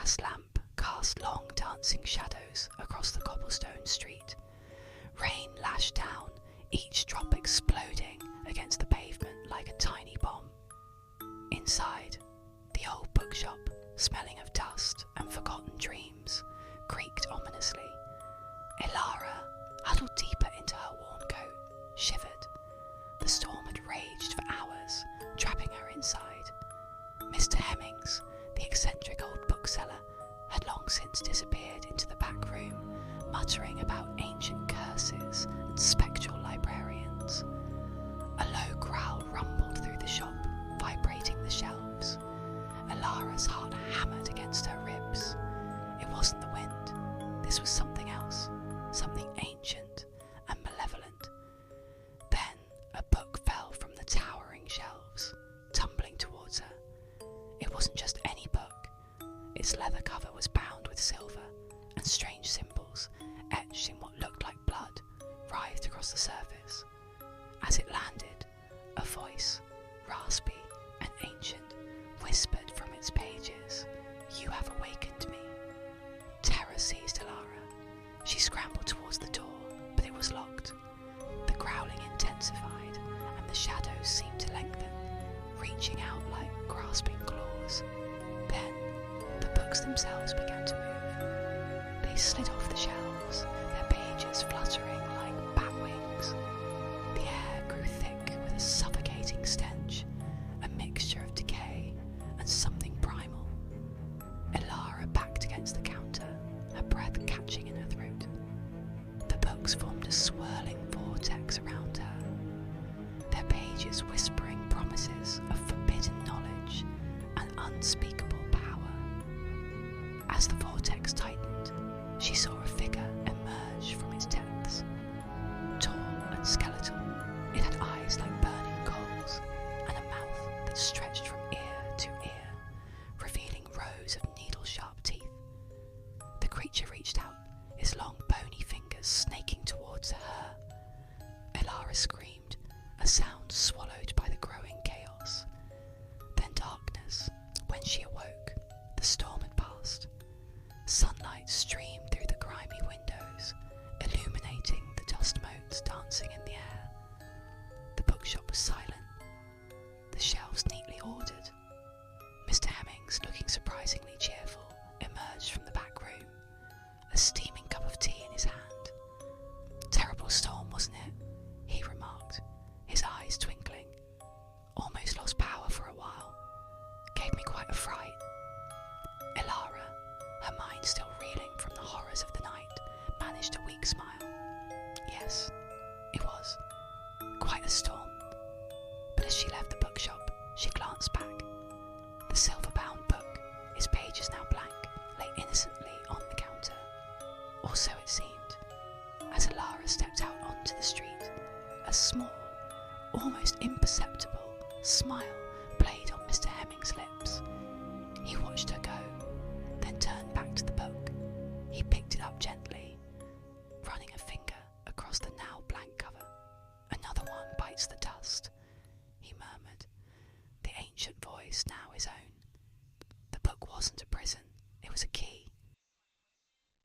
gas lamp cast long dancing shadows across the cobblestone street. Rain lashed down, each drop exploding against the pavement like a tiny bomb. Inside, the old bookshop, smelling of dust and forgotten dreams, creaked ominously. Elara, huddled deeper into her warm coat, shivered. The storm had raged for hours, trapping her inside. Mr. Hemmings, the eccentric old bookseller, had long since disappeared into the back room, muttering about ancient curses and spectral librarians. A low growl rumbled through the shop, vibrating the shelves. Elara's heart hammered against her ribs. It wasn't the wind. This was something else, something ancient and malevolent. Then a book fell from the towering shelves, tumbling towards her. It wasn't just any book. Its leather cover was bound with silver, and strange symbols, etched in what looked like blood, writhed across the surface. As it landed, a voice, raspy and ancient, whispered from its pages, "You have awakened me." Terror seized Elara. She scrambled towards the door, but it was locked. The growling intensified, and the shadows seemed to lengthen, reaching out like grasping claws. Then, the books themselves began to move. They slid off the shelves, their pages fluttering like bat wings. The air grew thick with a suffocating stench, a mixture of decay and something primal. Elara backed against the counter, her breath catching in her throat. The books formed a swirling vortex around her, their pages whispering promises of forbidden knowledge and unspeakable power. As the vortex tightened, she saw a figure emerge from its depths. Tall and skeletal, it had eyes like burning coals and a mouth that stretched from ear to ear, revealing rows of needle-sharp teeth. The creature reached out, its long bony fingers snaking towards her. Elara screamed, a sound swallowed by the growing chaos. Then darkness. When she awoke, the storm had passed. Sunlight streamed through the grimy windows, illuminating the dust motes dancing in the air. The bookshop was silent, the shelves neatly ordered. Mr. Hemmings, looking surprisingly cheerful, emerged from the back room, a steaming cup of tea in his hand. "Terrible storm, wasn't it?" he remarked, his eyes twinkling. "Almost lost power for a while. Gave me quite a fright." Elara, her mind still reeling from the horrors of the night, managed a weak smile. Yes, it was. Quite a storm. But as she left the bookshop, she glanced back. The silver-bound book, its pages now blank, lay innocently on the counter. Or so it seemed. As Elara stepped out onto the street, a small, almost imperceptible smile